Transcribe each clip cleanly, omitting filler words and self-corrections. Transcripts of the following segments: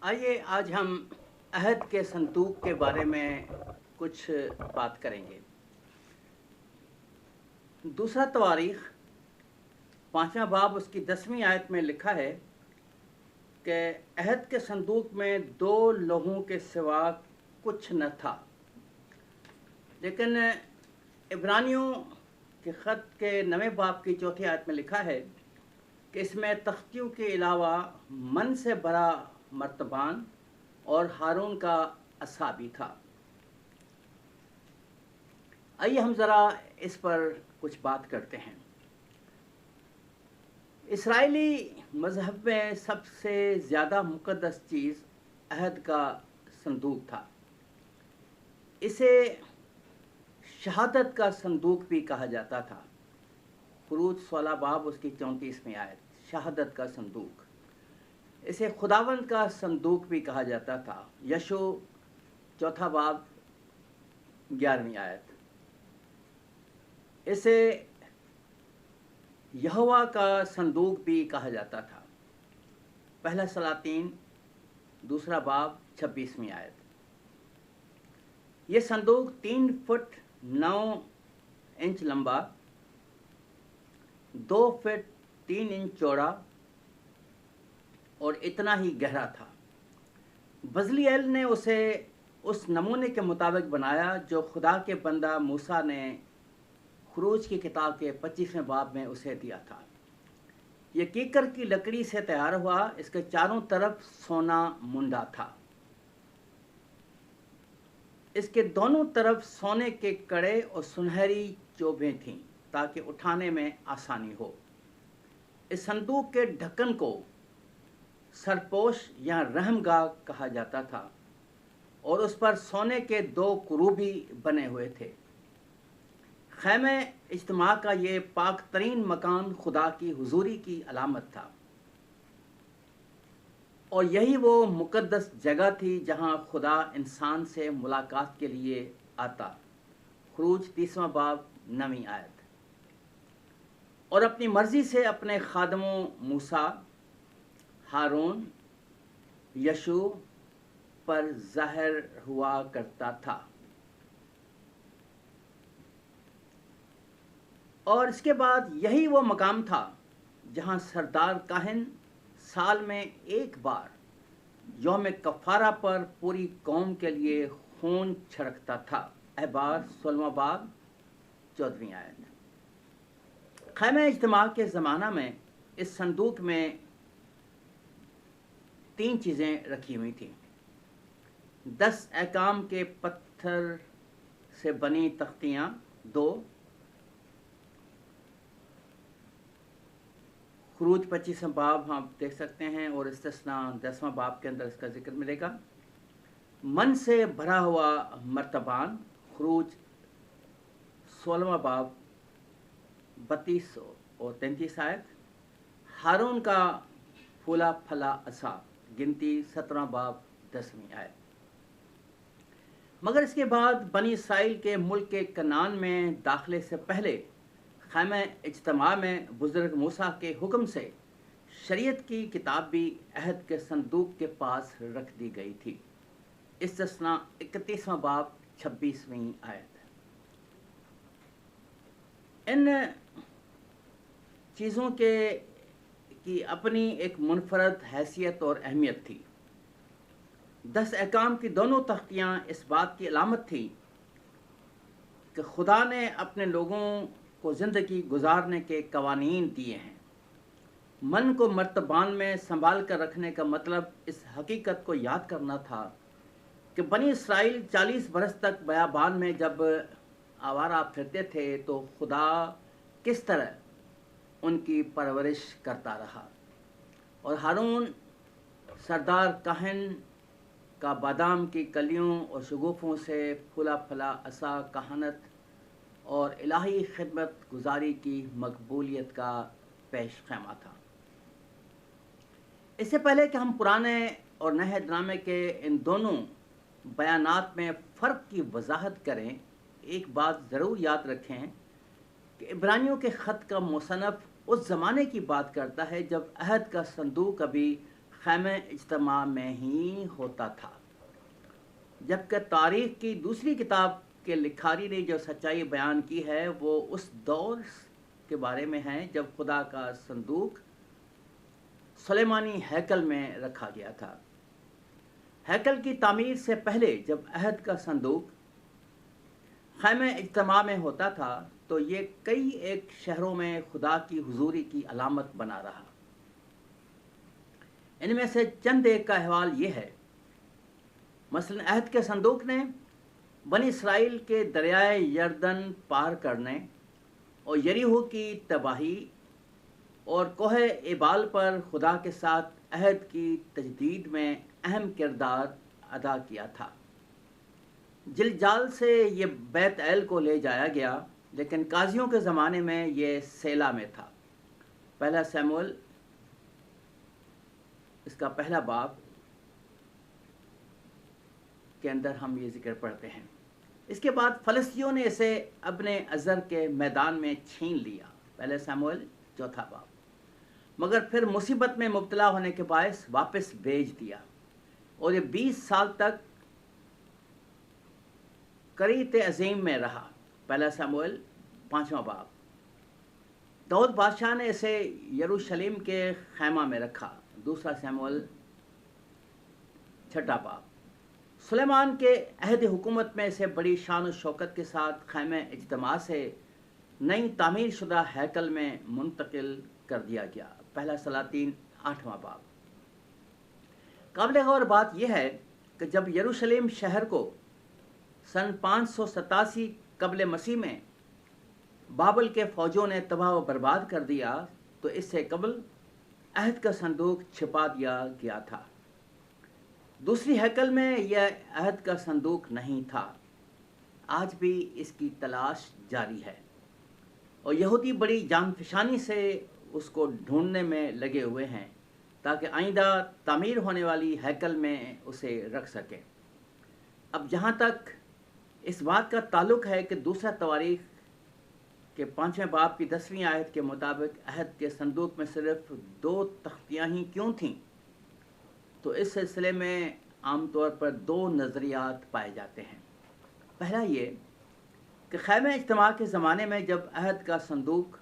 آئیے آج ہم عہد کے صندوق کے بارے میں کچھ بات کریں گے۔ دوسرا تواریخ 5واں باب اس کی 10ویں آیت میں لکھا ہے کہ عہد کے صندوق میں 2 لوگوں کے سوا کچھ نہ تھا، لیکن عبرانیوں کے خط کے 9ویں باب کی 4تھی آیت میں لکھا ہے کہ اس میں تختیوں کے علاوہ من سے بھرا مرتبان اور ہارون کا عصا بھی تھا۔ آئیے ہم ذرا اس پر کچھ بات کرتے ہیں۔ اسرائیلی مذہب میں سب سے زیادہ مقدس چیز عہد کا صندوق تھا۔ اسے شہادت کا صندوق بھی کہا جاتا تھا۔ خروج 16 باب اس کی 34ویں آیت، شہادت کا صندوق۔ اسے خداوند کا صندوق بھی کہا جاتا تھا، یشو 4 باب 11ویں آیت۔ اسے یہوہ کا صندوق بھی کہا جاتا تھا، پہلا سلاطین 2 باب 26ویں آیت۔ یہ صندوق 3 فٹ 9 انچ لمبا، 2 فٹ 3 انچ چوڑا اور اتنا ہی گہرا تھا۔ بزلیل نے اسے اس نمونے کے مطابق بنایا جو خدا کے بندہ موسیٰ نے خروج کی کتاب کے 25ویں باب میں اسے دیا تھا۔ یہ کیکر کی لکڑی سے تیار ہوا، اس کے چاروں طرف سونا منڈا تھا۔ اس کے دونوں طرف سونے کے کڑے اور سنہری چوبیں تھیں تاکہ اٹھانے میں آسانی ہو۔ اس صندوق کے ڈھکن کو سرپوش یا رحم گاہ کہا جاتا تھا اور اس پر سونے کے 2 کروبی بنے ہوئے تھے۔ خیمہ اجتماع کا یہ پاک ترین مکان خدا کی حضوری کی علامت تھا، اور یہی وہ مقدس جگہ تھی جہاں خدا انسان سے ملاقات کے لیے آتا۔ خروج 30واں باب 9ویں آیت۔ اور اپنی مرضی سے اپنے خادموں موسیٰ، ہارون، یشوع پر ظاہر ہوا کرتا تھا۔ اور اس کے بعد یہی وہ مقام تھا جہاں سردار کاہن سال میں ایک بار یوم کفارہ پر پوری قوم کے لیے خون چھڑکتا تھا۔ احبار 16واں باب 14ویں آیت۔ خیمہ اجتماع کے زمانہ میں اس صندوق میں 3 چیزیں رکھی ہوئی تھیں۔ 10 احکام کے پتھر سے بنی تختیاں 2، خروج 25واں باب ہم دیکھ سکتے ہیں، اور استثناء 10واں باب کے اندر اس کا ذکر ملے گا۔ من سے بھرا ہوا مرتبان، خروج 16واں باب 32 اور 33 آیت۔ ہارون کا پھولا پھلا عصا، گنتی 17واں باب 10ویں آیت۔ مگر اس کے بعد بنی اسرائیل کے ملک کنعان میں داخلے سے پہلے خیمہ اجتماع میں بزرگ موسیٰ کے حکم سے شریعت کی کتاب بھی عہد کے صندوق کے پاس رکھ دی گئی تھی، استثناء 31واں باب 26ویں آیت۔ ان چیزوں کی اپنی ایک منفرد حیثیت اور اہمیت تھی۔ 10 احکام کی دونوں تختیاں اس بات کی علامت تھی کہ خدا نے اپنے لوگوں کو زندگی گزارنے کے قوانین دیے ہیں۔ من کو مرتبان میں سنبھال کر رکھنے کا مطلب اس حقیقت کو یاد کرنا تھا کہ بنی اسرائیل 40 برس تک بیابان میں جب آوارہ پھرتے تھے تو خدا کس طرح ان کی پرورش کرتا رہا، اور ہارون سردار کاہن کا بادام کی کلیوں اور شگوفوں سے پھولا پھلا عصا کہانت اور الہی خدمت گزاری کی مقبولیت کا پیش خیمہ تھا۔ اس سے پہلے کہ ہم پرانے اور نئے نامے کے ان دونوں بیانات میں فرق کی وضاحت کریں، ایک بات ضرور یاد رکھیں کہ عبرانیوں کے خط کا مصنف اس زمانے کی بات کرتا ہے جب عہد کا صندوق ابھی خیمہ اجتماع میں ہی ہوتا تھا، جبکہ تاریخ کی دوسری کتاب کے لکھاری نے جو سچائی بیان کی ہے وہ اس دور کے بارے میں ہے جب خدا کا صندوق سلیمانی ہیکل میں رکھا گیا تھا۔ ہیکل کی تعمیر سے پہلے جب عہد کا صندوق خیمہ اجتماع میں ہوتا تھا تو یہ کئی ایک شہروں میں خدا کی حضوری کی علامت بنا رہا۔ ان میں سے چند ایک کا احوال یہ ہے، مثلا عہد کے صندوق نے بنی اسرائیل کے دریائے یردن پار کرنے اور یریحو کی تباہی اور کوہ ایبال پر خدا کے ساتھ عہد کی تجدید میں اہم کردار ادا کیا تھا۔ جلجال سے یہ بیت ایل کو لے جایا گیا، لیکن قاضیوں کے زمانے میں یہ سیلا میں تھا۔ پہلا سیموئیل اس کا پہلا باب کے اندر ہم یہ ذکر پڑھتے ہیں۔ اس کے بعد فلسطینیوں نے اسے اپنے ازر کے میدان میں چھین لیا، پہلے سیموئیل چوتھا باب، مگر پھر مصیبت میں مبتلا ہونے کے باعث واپس بھیج دیا، اور یہ 20 سال تک کریت عظیم میں رہا، پہلا سیموئیل 5واں باب۔ داؤد بادشاہ نے اسے یروشلم کے خیمہ میں رکھا، دوسرا سیموئیل 6واں باب۔ سلیمان کے عہد حکومت میں اسے بڑی شان و شوکت کے ساتھ خیمہ اجتماع سے نئی تعمیر شدہ ہیکل میں منتقل کر دیا گیا، پہلا سلاطین 8واں باب۔ قابل غور بات یہ ہے کہ جب یروشلم شہر کو سن 587 قبل مسیح میں بابل کے فوجوں نے تباہ و برباد کر دیا تو اس سے قبل عہد کا صندوق چھپا دیا گیا تھا۔ دوسری ہیکل میں یہ عہد کا صندوق نہیں تھا، آج بھی اس کی تلاش جاری ہے، اور یہودی بڑی جان فشانی سے اس کو ڈھونڈنے میں لگے ہوئے ہیں تاکہ آئندہ تعمیر ہونے والی ہیکل میں اسے رکھ سکیں۔ اب جہاں تک اس بات کا تعلق ہے کہ دوسرا تواریخ کے 5ویں باب کی 10ویں آیت کے مطابق عہد کے صندوق میں صرف 2 تختیاں ہی کیوں تھیں، تو اس سلسلے میں عام طور پر 2 نظریات پائے جاتے ہیں۔ پہلا یہ کہ خیمہ اجتماع کے زمانے میں جب عہد کا صندوق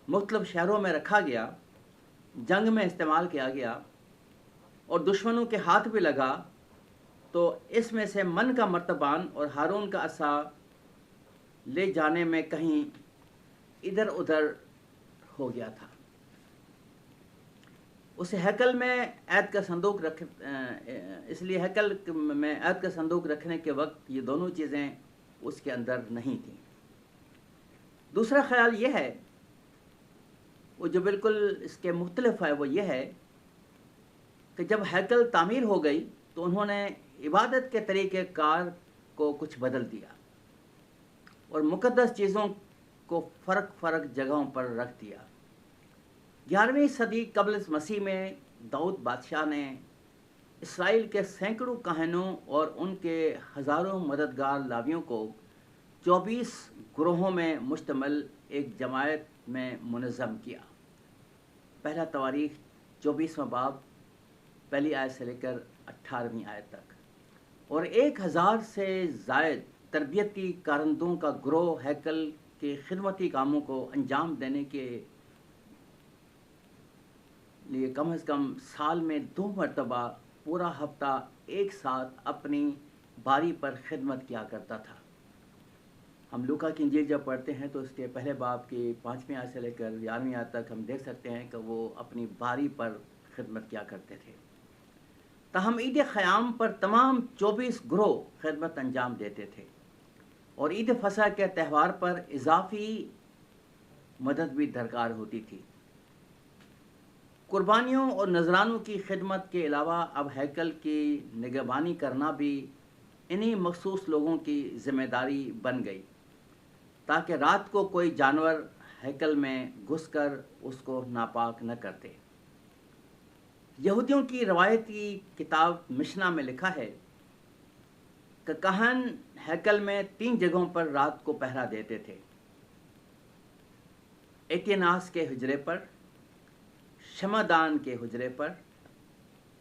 مختلف شہروں میں رکھا گیا، جنگ میں استعمال کیا گیا اور دشمنوں کے ہاتھ بھی لگا، تو اس میں سے من کا مرتبان اور ہارون کا عصا لے جانے میں کہیں ادھر ادھر ہو گیا تھا۔ اس ہیکل میں عہد کا صندوق اس لیے ہیکل میں عہد کا صندوق رکھنے کے وقت یہ دونوں چیزیں اس کے اندر نہیں تھیں۔ دوسرا خیال یہ ہے، وہ جو بالکل اس کے مختلف ہے، وہ یہ ہے کہ جب ہیکل تعمیر ہو گئی تو انہوں نے عبادت کے طریقہ کار کو کچھ بدل دیا اور مقدس چیزوں کو فرق جگہوں پر رکھ دیا۔ 11ویں صدی قبل مسیح میں داؤد بادشاہ نے اسرائیل کے سینکڑوں کاہنوں اور ان کے ہزاروں مددگار لاویوں کو 24 گروہوں میں مشتمل ایک جماعت میں منظم کیا، پہلا تواریخ 24واں باب پہلی آیت سے لے کر 18ویں آیت تک، اور 1000 سے زائد تربیتی کارندوں کا گروہ ہیکل کے خدمتی کاموں کو انجام دینے کے لیے کم از کم سال میں 2 مرتبہ پورا ہفتہ ایک ساتھ اپنی باری پر خدمت کیا کرتا تھا۔ ہم لوکا کی انجیل جب پڑھتے ہیں تو اس کے پہلے باب کی 5ویں آیت سے لے کر 11ویں آیت تک ہم دیکھ سکتے ہیں کہ وہ اپنی باری پر خدمت کیا کرتے تھے۔ تاہم عید خیام پر تمام 24 گروہ خدمت انجام دیتے تھے، اور عید فصح کے تہوار پر اضافی مدد بھی درکار ہوتی تھی۔ قربانیوں اور نذرانوں کی خدمت کے علاوہ اب ہیکل کی نگہبانی کرنا بھی انہی مخصوص لوگوں کی ذمہ داری بن گئی، تاکہ رات کو کوئی جانور ہیکل میں گھس کر اس کو ناپاک نہ کرتے۔ یہودیوں کی روایتی کتاب مشنا میں لکھا ہے کہ کہن ہیکل میں 3 جگہوں پر رات کو پہرا دیتے تھے، ایتیناس کے حجرے پر، شمعدان کے حجرے پر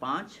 5,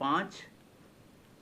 5,